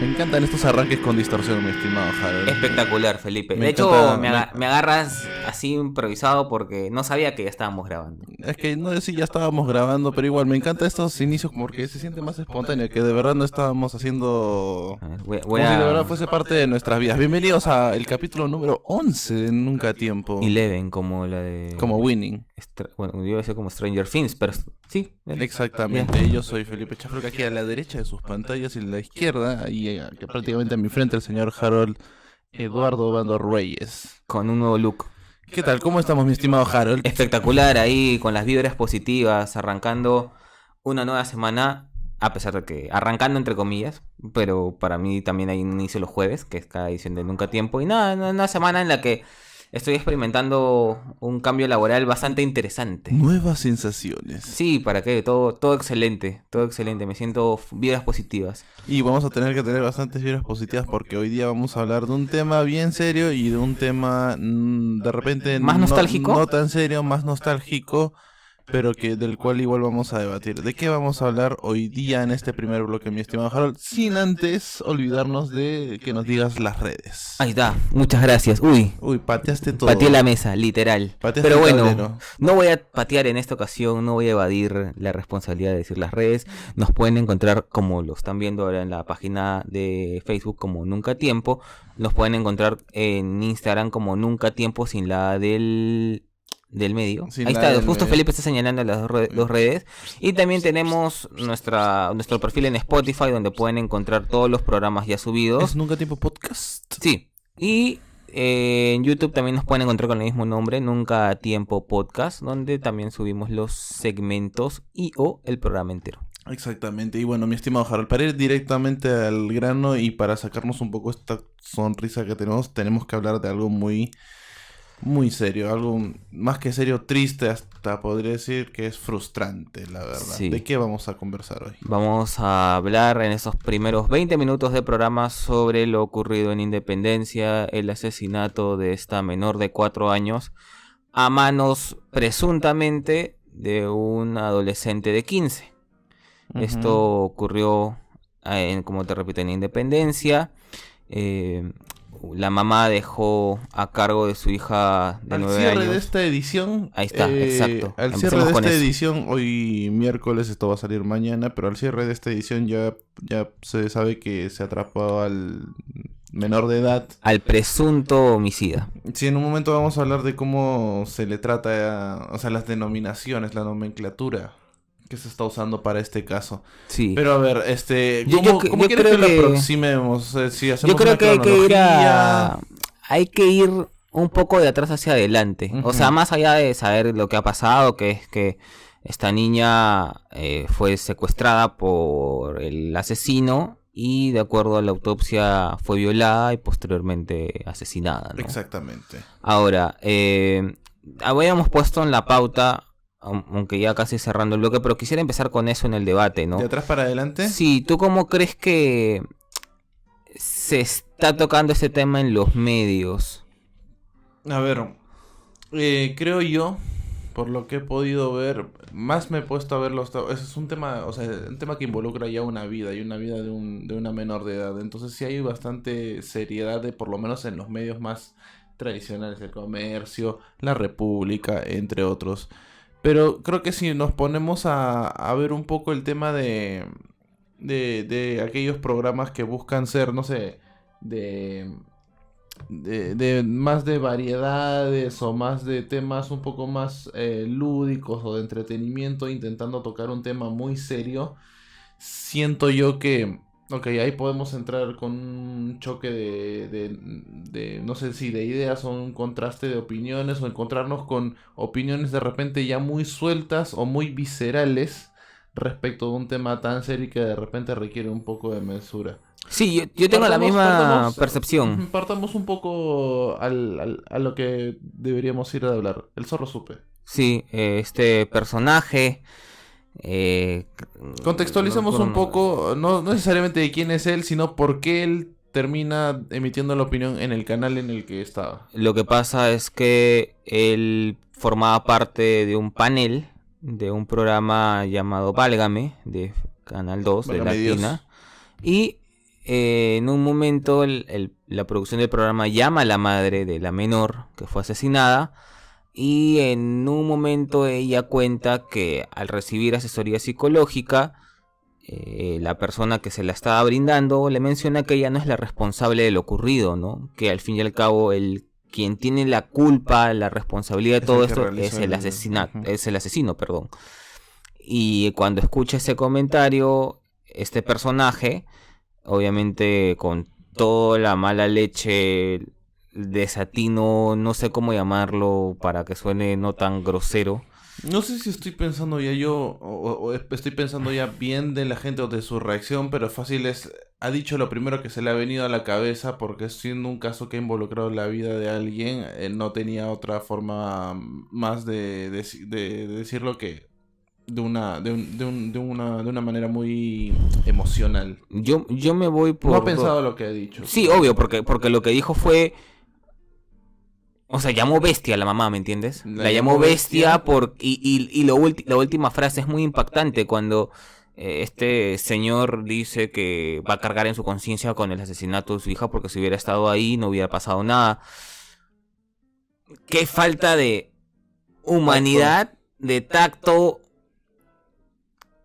Me encantan estos arranques con distorsión, mi estimado Harold. Espectacular, Felipe. Me De hecho, encanta, me agarras así improvisado porque no sabía que ya estábamos grabando. Es que no sé si ya estábamos grabando, pero igual me encanta estos inicios porque se siente más espontáneo, que de verdad no estábamos haciendo... A ver, voy Como si de a... verdad fuese parte de nuestras vidas. Bienvenidos a el capítulo número 11 de Nunca Tiempo. Eleven, como la de... Como Winning. Bueno, yo iba a decir como Stranger Things, pero sí. Exactamente, yo soy Felipe Chafro, que aquí a la derecha de sus pantallas y a la izquierda, y que prácticamente a mi frente el señor Harold Eduardo Bando Reyes. Con un nuevo look. ¿Qué tal? ¿Cómo estamos, mi estimado Harold? Espectacular ahí, con las vibras positivas, arrancando una nueva semana, a pesar de que arrancando entre comillas, pero para mí también hay un inicio los jueves, que es cada edición de Nunca Tiempo, y nada, una semana en la que estoy experimentando un cambio laboral bastante interesante. Nuevas sensaciones. Sí, ¿para qué? Todo excelente, me siento vibras positivas. Y vamos a tener que tener bastantes vibras positivas porque hoy día vamos a hablar de un tema bien serio y de un tema de repente ¿Más nostálgico? No tan serio, más nostálgico, pero que del cual igual vamos a debatir. ¿De qué vamos a hablar hoy día en este primer bloque, mi estimado Harold? Sin antes olvidarnos de que nos digas las redes. Ahí está, muchas gracias. Uy, pateaste todo. pateé la mesa, literal. Pateaste Pero el bueno, tablero. no voy a patear en esta ocasión, no voy a evadir la responsabilidad de decir las redes. Nos pueden encontrar, como lo están viendo ahora en la página de Facebook, como Nunca Tiempo. Nos pueden encontrar en Instagram como Nunca Tiempo sin la del medio. Sin Ahí la está, del justo medio. Felipe está señalando las dos redes. Y también tenemos nuestro perfil en Spotify, donde pueden encontrar todos los programas ya subidos. ¿Es Nunca Tiempo Podcast? Sí, y en YouTube también nos pueden encontrar con el mismo nombre, Nunca Tiempo Podcast, donde también subimos los segmentos y o el programa entero. Exactamente, y bueno, mi estimado Harold, para ir directamente al grano y para sacarnos un poco esta sonrisa que tenemos que hablar de algo muy serio, algo más que serio, triste, hasta podría decir que es frustrante, la verdad. Sí. ¿De qué vamos a conversar hoy? Vamos a hablar en esos primeros 20 minutos de programa sobre lo ocurrido en Independencia, el asesinato de esta menor de 4 años a manos presuntamente de un adolescente de 15. Esto ocurrió, como te repito, en Independencia. La mamá dejó a cargo de su hija de 9 años. Al cierre de esta edición... Ahí está, exacto. Al Empecemos cierre de con esta eso. edición, hoy miércoles, esto va a salir mañana, pero al cierre de esta edición ya se sabe que se atrapó al menor de edad. Al presunto homicida. Sí, en un momento vamos a hablar de cómo se le trata, o sea, las denominaciones, la nomenclatura que se está usando para este caso. Sí. Pero a ver, Yo ¿cómo creo quieres que lo que- aproximemos? Si hacemos Yo creo una que hay que ir cronología. hay que ir un poco de atrás hacia adelante. Ujú. O sea, más allá de saber lo que ha pasado, que es que esta niña fue secuestrada por el asesino y de acuerdo a la autopsia fue violada y posteriormente asesinada, ¿no? Exactamente. Ahora, habíamos puesto en la pauta, aunque ya casi cerrando el bloque, pero quisiera empezar con eso en el debate, ¿no? ¿De atrás para adelante? Sí, ¿tú cómo crees que se está tocando este tema en los medios? A ver, creo yo, por lo que he podido ver, más me he puesto a ver ese es un tema, o sea, un tema que involucra ya una vida y una vida de una menor de edad. Entonces sí hay bastante seriedad, por lo menos en los medios más tradicionales, el Comercio, La República, entre otros. Pero creo que si nos ponemos a ver un poco el tema de aquellos programas que buscan ser, no sé, de más de variedades o más de temas un poco más lúdicos o de entretenimiento, intentando tocar un tema muy serio, siento yo que, ok, ahí podemos entrar con un choque de no sé si de ideas o un contraste de opiniones o encontrarnos con opiniones de repente ya muy sueltas o muy viscerales respecto de un tema tan serio que de repente requiere un poco de mesura. Sí, yo tengo la misma Partamos- percepción. Partamos un poco a lo que deberíamos ir a hablar. El zorro supe. Sí, este personaje... Contextualicemos no- un poco, no necesariamente de quién es él, sino por qué él termina emitiendo la opinión en el canal en el que estaba. Lo que pasa es que él formaba parte de un panel de un programa llamado Válgame, de Canal 2, de Válgame Dios. Latina. Y en un momento la producción del programa llama a la madre de la menor que fue asesinada y en un momento ella cuenta que al recibir asesoría psicológica, la persona que se la estaba brindando le menciona que ella no es la responsable de lo ocurrido, ¿no? Que al fin y al cabo quien tiene la culpa, la responsabilidad de todo esto es el asesinato, es el asesino, perdón. Y cuando escucha ese comentario, este personaje, obviamente con toda la mala leche, desatino, no sé cómo llamarlo para que suene no tan grosero. No sé si estoy pensando ya yo, o estoy pensando ya bien de la gente o de su reacción, pero fácil es, ha dicho lo primero que se le ha venido a la cabeza, porque siendo un caso que ha involucrado la vida de alguien, no tenía otra forma más de decirlo que de una manera muy emocional. Yo me voy por... No ha pensado lo que ha dicho. Sí, obvio, porque lo que dijo fue... O sea, llamó bestia a la mamá, ¿me entiendes? La llamó bestia y la última frase es muy impactante cuando este señor dice que va a cargar en su conciencia con el asesinato de su hija porque si hubiera estado ahí no hubiera pasado nada. Qué falta de humanidad, de tacto.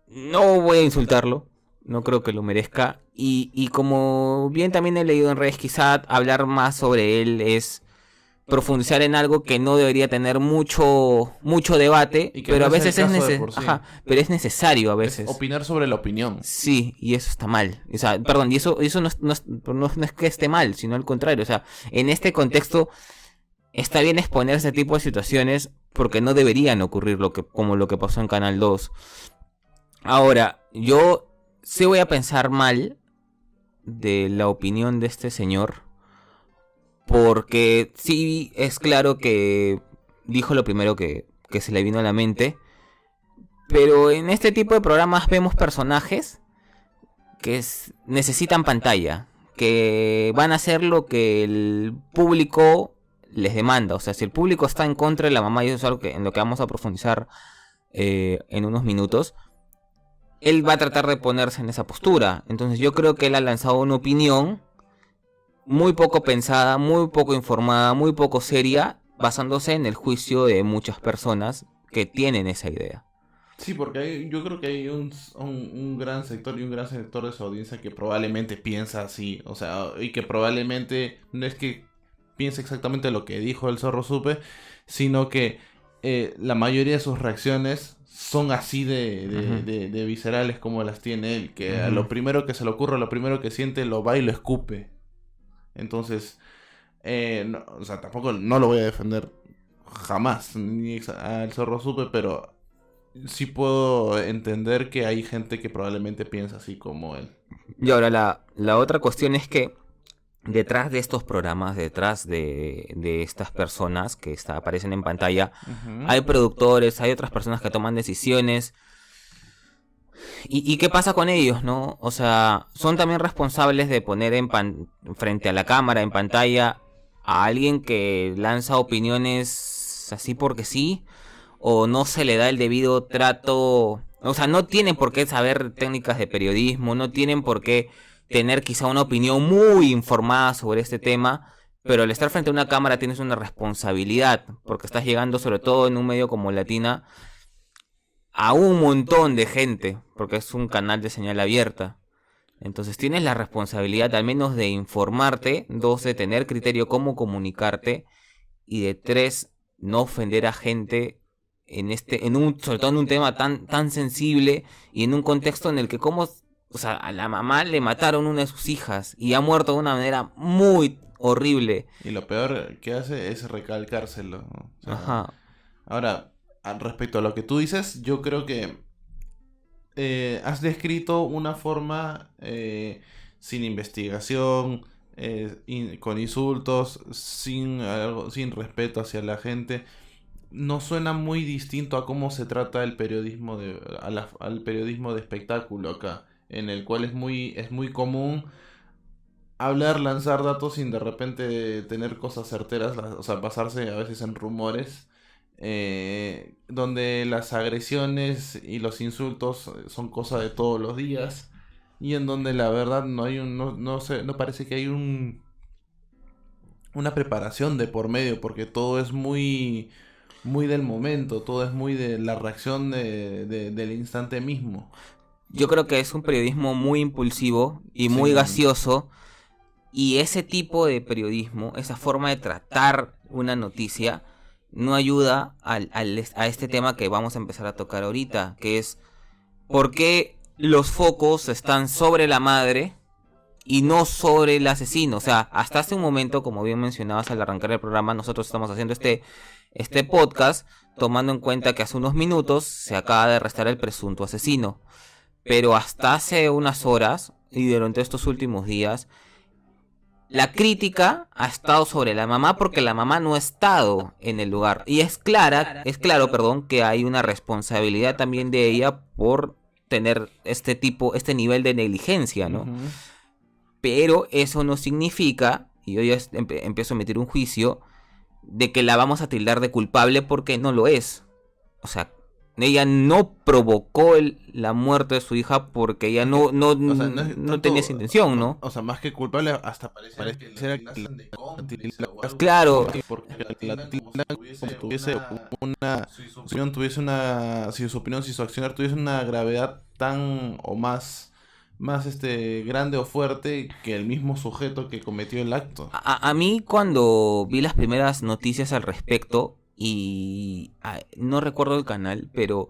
No voy a insultarlo, no creo que lo merezca. Y como bien también he leído en redes, quizá hablar más sobre él es profundizar en algo que no debería tener mucho debate, pero a veces pero es necesario a veces. Es opinar sobre la opinión. Sí, y eso está mal. O sea, perdón, y eso no es que esté mal, sino al contrario. O sea, en este contexto está bien exponer ese tipo de situaciones porque no deberían ocurrir como lo que pasó en Canal 2. Ahora, yo sí voy a pensar mal de la opinión de este señor. Porque sí es claro que dijo lo primero que se le vino a la mente. Pero en este tipo de programas vemos personajes que necesitan pantalla. Que van a hacer lo que el público les demanda. O sea, si el público está en contra de la mamá, y eso es algo en lo que vamos a profundizar en unos minutos, él va a tratar de ponerse en esa postura. Entonces yo creo que él ha lanzado una opinión muy poco pensada, muy poco informada, muy poco seria, basándose en el juicio de muchas personas que tienen esa idea. Sí, porque yo creo que hay un gran sector y un gran sector de su audiencia que probablemente piensa así, o sea, y que probablemente no es que piense exactamente lo que dijo el Zorro Supe, sino que la mayoría de sus reacciones son así de viscerales como las tiene él, que a lo primero que se le ocurre, lo primero que siente, lo va y lo escupe. Entonces, no, o sea, tampoco no lo voy a defender jamás, ni al Zorro Supe, pero sí puedo entender que hay gente que probablemente piensa así como él. Y ahora la otra cuestión es que detrás de estos programas, detrás de estas personas que aparecen en pantalla, hay productores, hay otras personas que toman decisiones. ¿Y qué pasa con ellos, no? O sea, son también responsables de poner frente a la cámara, en pantalla, a alguien que lanza opiniones así porque sí, o no se le da el debido trato. O sea, no tienen por qué saber técnicas de periodismo, no tienen por qué tener quizá una opinión muy informada sobre este tema, pero al estar frente a una cámara tienes una responsabilidad, porque estás llegando sobre todo en un medio como Latina a un montón de gente, porque es un canal de señal abierta. Entonces tienes la responsabilidad al menos de informarte, 2, de tener criterio cómo comunicarte, y de 3, no ofender a gente sobre todo en un tema tan sensible y en un contexto en el que o sea, a la mamá le mataron una de sus hijas y ha muerto de una manera muy horrible. Y lo peor que hace es recalcárselo, ¿no? O sea, ajá. Ahora, respecto a lo que tú dices, yo creo que has descrito una forma sin investigación, con insultos, sin respeto hacia la gente. No suena muy distinto a cómo se trata el periodismo al periodismo de espectáculo acá, en el cual es muy común hablar, lanzar datos sin de repente tener cosas certeras, o sea, basarse a veces en rumores, donde las agresiones y los insultos son cosa de todos los días, y en donde la verdad no hay no sé, no parece que hay una preparación de por medio, porque todo es muy del momento, todo es muy de la reacción del instante mismo. Yo creo que es un periodismo muy impulsivo y Sí, muy gaseoso. Y ese tipo de periodismo, esa forma de tratar una noticia, no ayuda a este tema que vamos a empezar a tocar ahorita, que es por qué los focos están sobre la madre y no sobre el asesino. O sea, hasta hace un momento, como bien mencionabas al arrancar el programa, nosotros estamos haciendo este podcast tomando en cuenta que hace unos minutos se acaba de arrestar el presunto asesino. Pero hasta hace unas horas y durante estos últimos días, la crítica ha estado sobre la mamá porque la mamá no ha estado en el lugar. Y es claro, perdón, que hay una responsabilidad también de ella por tener este nivel de negligencia, ¿no? Ujú. Pero eso no significa, y yo ya empiezo a emitir un juicio, de que la vamos a tildar de culpable porque no lo es. O sea, ella no provocó la muerte de su hija porque ella no O sea, no es no tanto, tenía esa intención, ¿no? o sea, más que culpable, hasta pareciera que Claro, porque la tildan como si tuviese una, si su opinión, si su accionar tuviese una gravedad tan o más grande o fuerte que el mismo sujeto que cometió el acto. a mí cuando vi las primeras noticias al respecto, y no recuerdo el canal, pero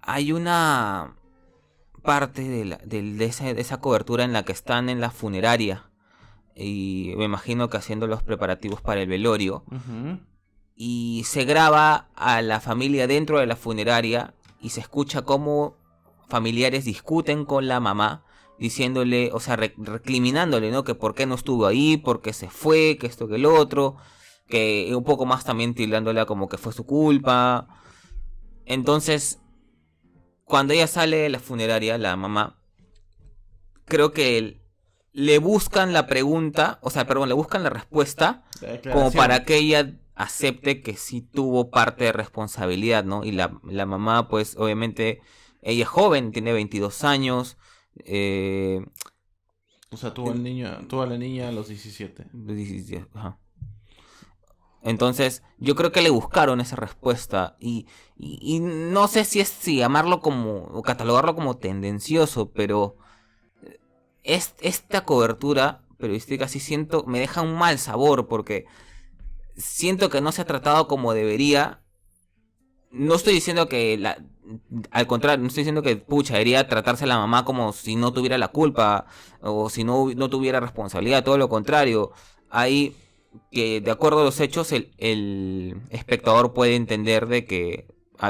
hay una parte de esa cobertura en la que están en la funeraria, y me imagino que haciendo los preparativos para el velorio, Ujú. y se graba a la familia dentro de la funeraria y se escucha cómo familiares discuten con la mamá, diciéndole, o sea, recriminándole, ¿no? Que por qué no estuvo ahí, por qué se fue, que esto, que el otro, que un poco más también tildándola como que fue su culpa. Entonces, cuando ella sale de la funeraria, la mamá, creo que le buscan la pregunta, o sea, perdón, le buscan la respuesta La como declaración. para que ella acepte que sí tuvo parte de responsabilidad, ¿no? Y la mamá, pues, obviamente, ella es joven, tiene 22 años, eh, O sea, tuvo a la niña a los 17. ajá. Entonces, yo creo que le buscaron esa respuesta y no sé si llamarlo como, o catalogarlo como tendencioso, pero esta cobertura periodística sí siento, me deja un mal sabor porque siento que no se ha tratado como debería. No estoy diciendo que al contrario, no estoy diciendo que pucha debería tratarse a la mamá como si no tuviera la culpa o si no tuviera responsabilidad, todo lo contrario. Hay que, de acuerdo a los hechos, el espectador puede entender de que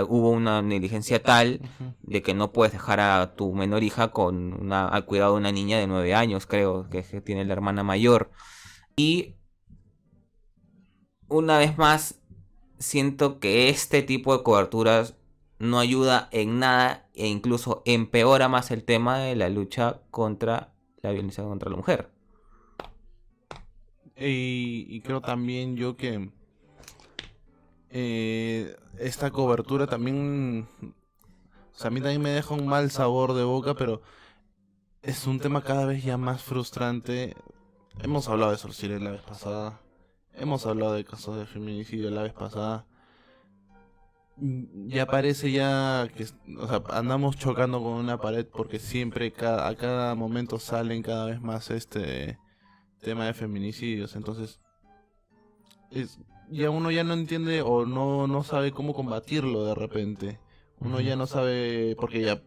hubo una negligencia tal Ujú. de que no puedes dejar a tu menor hija al cuidado de una niña de 9 años, creo, que tiene la hermana mayor. Y una vez más, siento que este tipo de coberturas no ayuda en nada e incluso empeora más el tema de la lucha contra la violencia contra la mujer. Y creo también yo que esta cobertura también, o sea, a mí también me deja un mal sabor de boca, pero es un tema cada vez ya más frustrante. Hemos hablado de Sorcier la vez pasada, hemos hablado de casos de feminicidio la vez pasada. Ya parece ya que, o sea, andamos chocando con una pared porque siempre, a cada momento salen cada vez más este tema de feminicidios. Entonces, ya uno ya no entiende o no sabe cómo combatirlo de repente. Uno ya no sabe, porque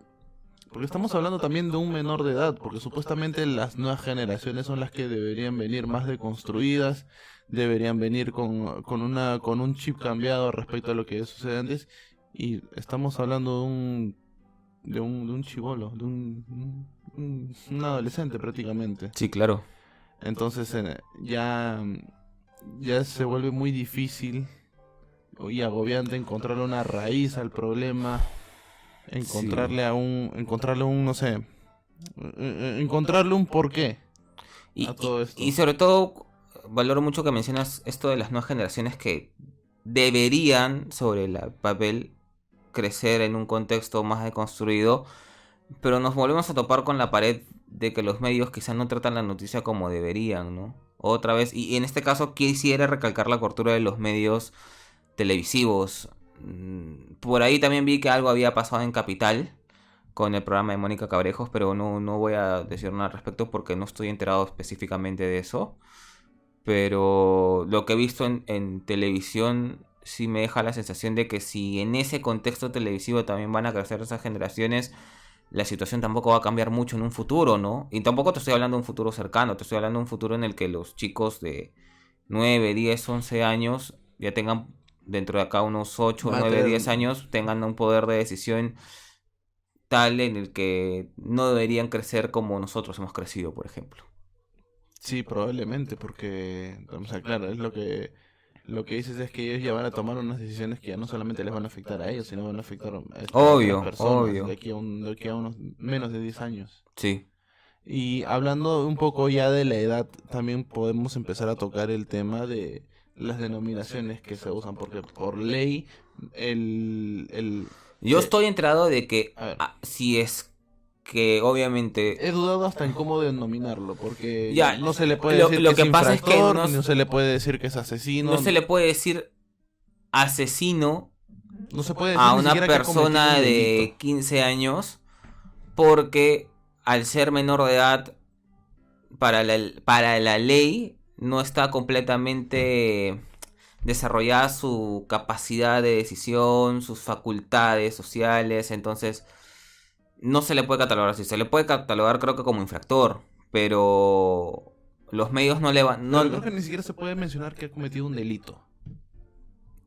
estamos hablando también de un menor de edad, porque supuestamente las nuevas generaciones son las que deberían venir más deconstruidas, deberían venir con un chip cambiado respecto a lo que sucede antes, y estamos hablando de un chibolo, un adolescente prácticamente. Sí, claro. Entonces ya se vuelve muy difícil y agobiante encontrarle una raíz al problema, Sí. no sé, encontrarle un porqué a todo esto. Y sobre todo, valoro mucho que mencionas esto de las nuevas generaciones que deberían, sobre el papel, crecer en un contexto más deconstruido. Pero nos volvemos a topar con la pared de que los medios quizás no tratan la noticia como deberían, ¿no? Otra vez, y en este caso quisiera recalcar la cobertura de los medios televisivos. Por ahí también vi que algo había pasado en Capital con el programa de Mónica Cabrejos, pero no voy a decir nada al respecto porque no estoy enterado específicamente de eso. Pero lo que he visto en televisión sí me deja la sensación de que si en ese contexto televisivo también van a crecer esas generaciones, la situación tampoco va a cambiar mucho en un futuro, ¿no? Y tampoco te estoy hablando de un futuro cercano, te estoy hablando de un futuro en el que los chicos de 9, 10, 11 años ya tengan, dentro de acá unos 8, Va a 9, tener... 10 años, tengan un poder de decisión tal en el que no deberían crecer como nosotros hemos crecido, por ejemplo. Sí, probablemente, porque, o sea, claro, es lo que dices es que ellos ya van a tomar unas decisiones que ya no solamente les van a afectar a ellos, sino van a afectar a otras Obvio, personas obvio. de aquí a unos menos de 10 años. Sí. Y hablando un poco ya de la edad, también podemos empezar a tocar el tema de las denominaciones que se usan, porque por ley, el, Yo eh, estoy enterado de que a ver, si es que obviamente... he dudado hasta en cómo denominarlo, porque Ya, no se le puede decir que lo es que pasa es que infractor, no se le puede decir que es no asesino, se le puede decir asesino no se puede decir a ni una siquiera que ha cometido persona un delito. de 15 años porque al ser menor de edad para la ley no está completamente desarrollada su capacidad de decisión, sus facultades sociales, entonces no se le puede catalogar así, se le puede catalogar creo que como infractor, pero los medios no le van, Pero creo que ni siquiera se puede mencionar que ha cometido un delito.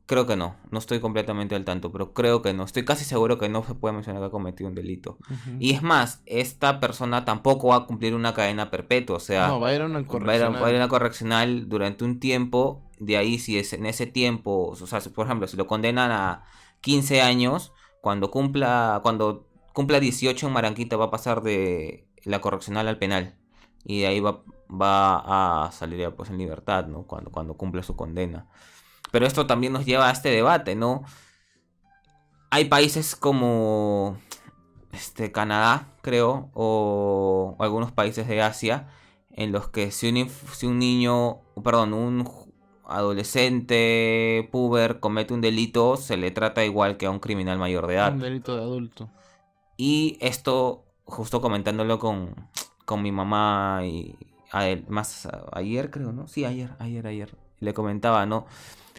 creo que no estoy completamente al tanto, pero creo que no. Estoy casi seguro que no se puede mencionar que ha cometido un delito. Ujú. Y es más, esta persona tampoco va a cumplir una cadena perpetua, o No, sea, va a ir a una va a ir a correccional. una correccional durante un tiempo. De ahí, si es en ese tiempo, o sea, por ejemplo, si lo condenan a 15 años, cuando cumpla 18 en Maranquita va a pasar de la correccional al penal. Y de ahí va a salir ya, pues en libertad, ¿no? Cuando cumpla su condena. Pero esto también nos lleva a este debate, ¿no? Hay países como Canadá, creo, o algunos países de Asia, en los que si un niño, perdón, adolescente, puber, comete un delito, se le trata igual que a un criminal mayor de Un edad. delito de adulto. Y esto, justo comentándolo con mi mamá y ayer, creo, ¿no? Sí, ayer. Le comentaba, ¿no?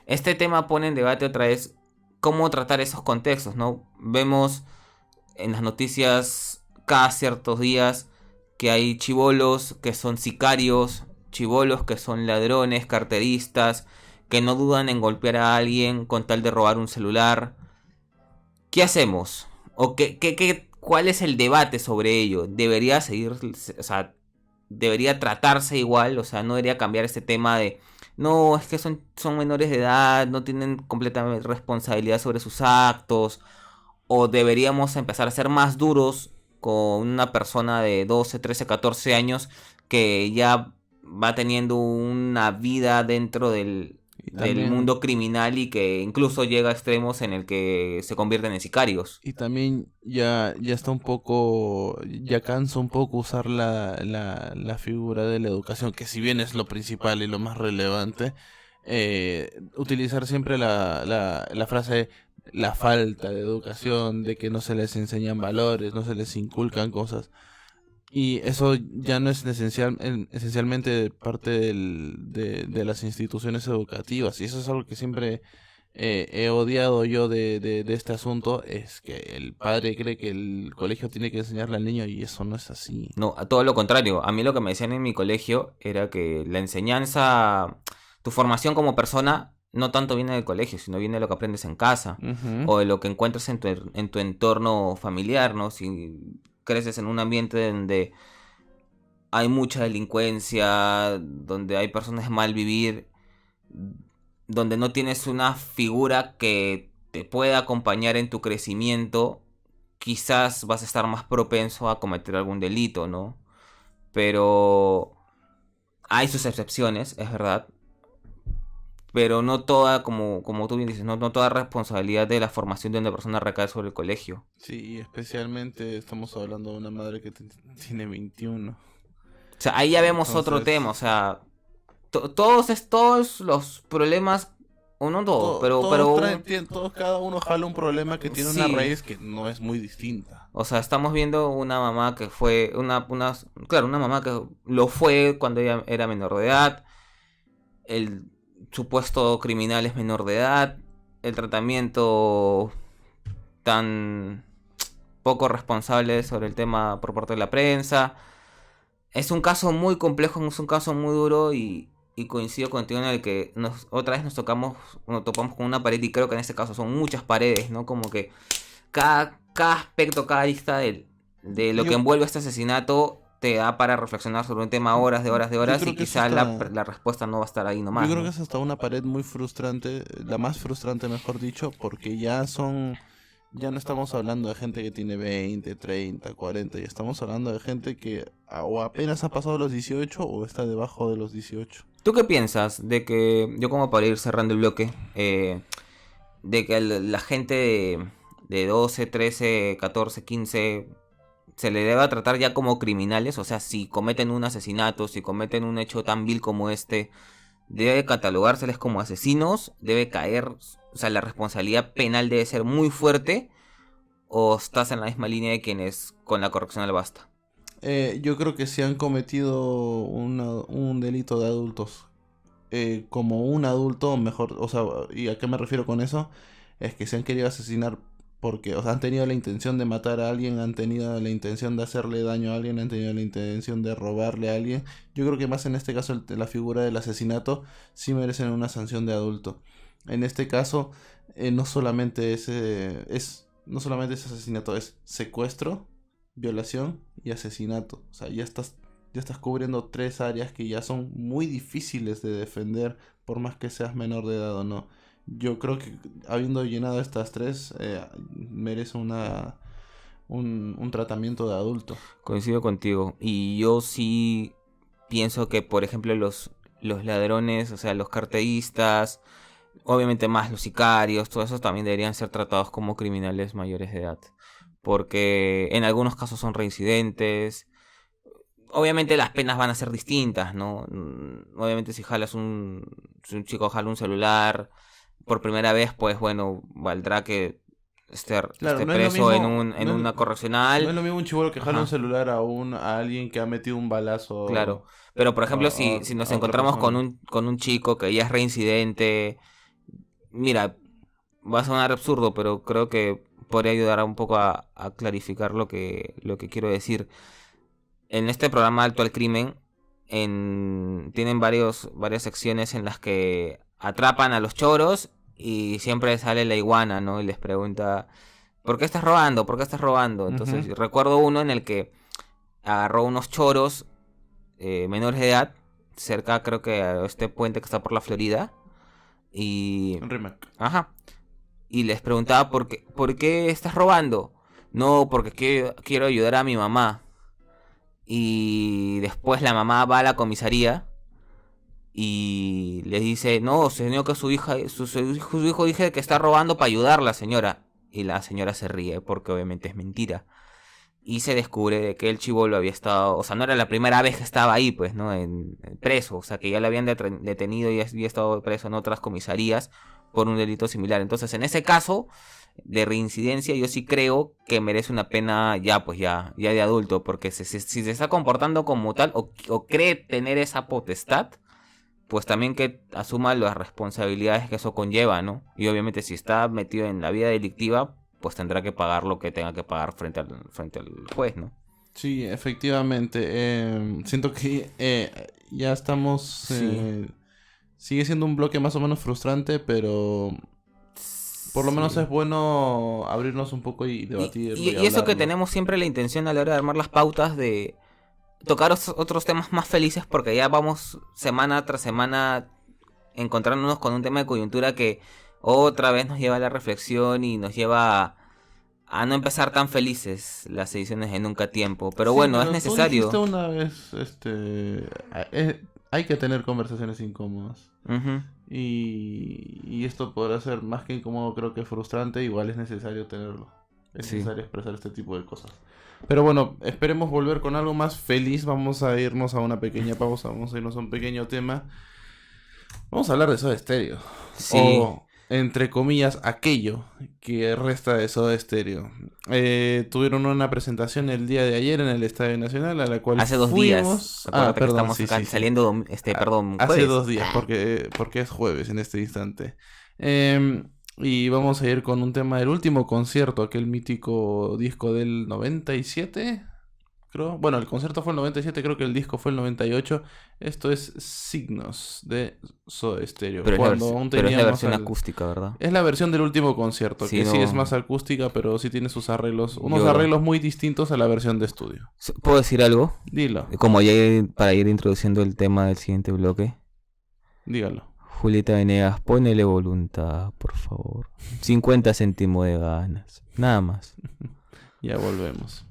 Este tema pone en debate otra vez cómo tratar esos contextos, ¿no? Vemos en las noticias cada ciertos días que hay chibolos que son sicarios, chibolos que son ladrones, carteristas, que no dudan en golpear a alguien con tal de robar un celular. ¿Qué hacemos? ¿O cuál es el debate sobre ello? ¿Debería seguir, o sea, debería tratarse igual? O sea, no debería cambiar este tema de, no, es que son menores de edad, no tienen completamente responsabilidad sobre sus actos, o deberíamos empezar a ser más duros con una persona de 12, 13, 14 años que ya va teniendo una vida dentro Y del también, mundo criminal y que incluso llega a extremos en el que se convierten en sicarios. y también ya está un poco, ya cansa un poco usar la figura de la educación, que si bien es lo principal y lo más relevante, utilizar siempre la frase la falta de educación, de que no se les enseñan valores, no se les inculcan cosas. Y eso ya no es esencialmente parte de las instituciones educativas. Y eso es algo que siempre he odiado yo de este asunto, es que el padre cree que el colegio tiene que enseñarle al niño y eso no es así. No, a todo lo contrario. A mí lo que me decían en mi colegio era que la enseñanza, tu formación como persona, no tanto viene del colegio, sino viene de lo que aprendes en casa Ujú. o de lo que encuentras en tu entorno familiar, ¿no? Si creces en un ambiente donde hay mucha delincuencia, donde hay personas de mal vivir, donde no tienes una figura que te pueda acompañar en tu crecimiento, quizás vas a estar más propenso a cometer algún delito, ¿no? Pero hay sus excepciones, es verdad. pero no toda, como tú bien dices, no toda responsabilidad de la formación de una persona recae sobre el colegio. Sí, especialmente estamos hablando de una madre que tiene 21. O sea, ahí ya vemos otro Entonces, tema, o sea, todos los problemas, o no todos, todos cada uno jala un problema que tiene una sí. raíz que no es muy distinta. O sea, estamos viendo una mamá que fue, claro, una mamá que lo fue cuando ella era menor de edad, el supuesto criminal es menor de edad, el tratamiento tan poco responsable sobre el tema por parte de la prensa. Es un caso muy complejo, es un caso muy duro y coincido contigo en el que otra vez nos topamos con una pared y creo que en este caso son muchas paredes, ¿no? Como que cada aspecto, cada lista de lo que Yo, envuelve este asesinato te da para reflexionar sobre un tema horas de horas de yo horas creo y que eso quizá está, la respuesta no va a estar ahí yo nomás, creo que ¿no? es hasta una pared muy frustrante, la más frustrante mejor dicho, porque ya no estamos hablando de gente que tiene 20, 30, 40, ya estamos hablando de gente que o apenas ha pasado los 18 o está debajo de los 18. ¿Tú qué piensas de que, yo como para ir cerrando el bloque, de que la gente de 12, 13, 14, 15 se le deba tratar ya como criminales? O sea, si cometen un asesinato, si cometen un hecho tan vil como este, debe catalogárseles como asesinos, debe caer, o sea, la responsabilidad penal debe ser muy fuerte, o estás en la misma línea de quienes con la corrección al basta. Yo creo que si han cometido un delito de adultos, como un adulto, mejor, o sea, ¿y a qué me refiero con eso? Es que se han querido asesinar porque, o sea, han tenido la intención de matar a alguien, han tenido la intención de hacerle daño a alguien, han tenido la intención de robarle a alguien. Yo creo que más en este caso la figura del asesinato sí merecen una sanción de adulto. En este caso, no solamente no solamente es asesinato, es secuestro, violación y asesinato. O sea, ya estás cubriendo tres áreas que ya son muy difíciles de defender, por más que seas menor de edad o no. Yo creo que habiendo llenado estas tres, merece un tratamiento de adulto. Coincido contigo. Y yo sí pienso que, por ejemplo, los ladrones, o sea, los carteristas, obviamente más los sicarios, todos esos también deberían ser tratados como criminales mayores de edad. Porque en algunos casos son reincidentes. Obviamente las penas van a ser distintas, ¿no? Obviamente si un chico jala un celular por primera vez, pues bueno, valdrá que Claro, esté no es lo preso mismo, en una no es correccional. lo mismo un chibolo que jala un Ajá. celular a alguien que ha metido un Claro, balazo pero por ejemplo, si nos a otra encontramos con persona. con un chico que ya es reincidente, mira, va a sonar absurdo, pero creo que podría ayudar un poco a clarificar lo que quiero decir. En este programa Alto al Crimen, tienen varias secciones en las que atrapan a los choros y siempre sale la iguana, ¿no? Y les pregunta, ¿por qué estás robando? ¿Por qué estás robando? Entonces, Ujú. recuerdo uno en el que agarró unos choros menores de edad, cerca creo que a este puente que está por la Florida, y... Un remake. Ajá. Y les preguntaba por qué estás robando. No, porque quiero ayudar a mi mamá. Y después la mamá va a la comisaría y le dice, no, señor, que su hijo dice que está robando para ayudarla, señora. Y la señora se ríe porque obviamente es mentira. Y se descubre de que el chibolo había estado, o sea, no era la primera vez que estaba ahí, pues, ¿no? En preso, o sea, que ya lo habían detenido y había estado preso en otras comisarías por un delito similar. Entonces, en ese caso de reincidencia, yo sí creo que merece una pena ya, pues ya de adulto, porque si se está comportando como tal o cree tener esa potestad, pues también que asuma las responsabilidades que eso conlleva, ¿no? Y obviamente si está metido en la vida delictiva, pues tendrá que pagar lo que tenga que pagar frente al juez, ¿no? Sí, efectivamente. Siento que ya estamos... Sí, sigue siendo un bloque más o menos frustrante, pero por lo menos sí. es bueno abrirnos un poco y debatirlo y Y eso que hablarlo. tenemos siempre la intención a la hora de armar las pautas de tocar otros temas más felices porque ya vamos semana tras semana encontrándonos con un tema de coyuntura que otra vez nos lleva a la reflexión y nos lleva a no empezar tan felices las ediciones de Nunca Tiempo. Pero Sí, bueno, es pero tú dijiste necesario. una vez, hay que tener conversaciones incómodas. Ujú. Y esto podrá ser más que incómodo, creo que frustrante, igual es necesario tenerlo. Es Sí. necesario expresar este tipo de cosas. Pero bueno, esperemos volver con algo más feliz. Vamos a irnos a una pequeña pausa, vamos a irnos a un pequeño tema. Vamos a hablar de Soda Stereo. Sí. O, entre comillas, aquello que resta de Soda Stereo. Tuvieron una presentación el día de ayer en el Estadio Nacional, a la cual Hace 2 días. fuimos... Acuérdate que perdón, estamos sí, acá sí, sí. saliendo, perdón, Hace jueves. 2 días, porque es jueves en este instante. Y vamos a ir con un tema del último concierto, aquel mítico disco del 97, creo. Bueno, el concierto fue el 97, creo que el disco fue el 98. Esto es Signos de Soda Stereo. Pero Cuando aún es la teníamos versión acústica, ¿verdad? Es la versión del último concierto, Sí, que sí no. es más acústica, pero sí tiene sus arreglos, unos Lloro. arreglos muy distintos a la versión de estudio. ¿Puedo decir algo? Dilo, Como ya para ir introduciendo el tema del siguiente bloque. dígalo. Julieta Venegas, ponele voluntad, por favor. 50 céntimos de ganas. Nada más. Ya volvemos.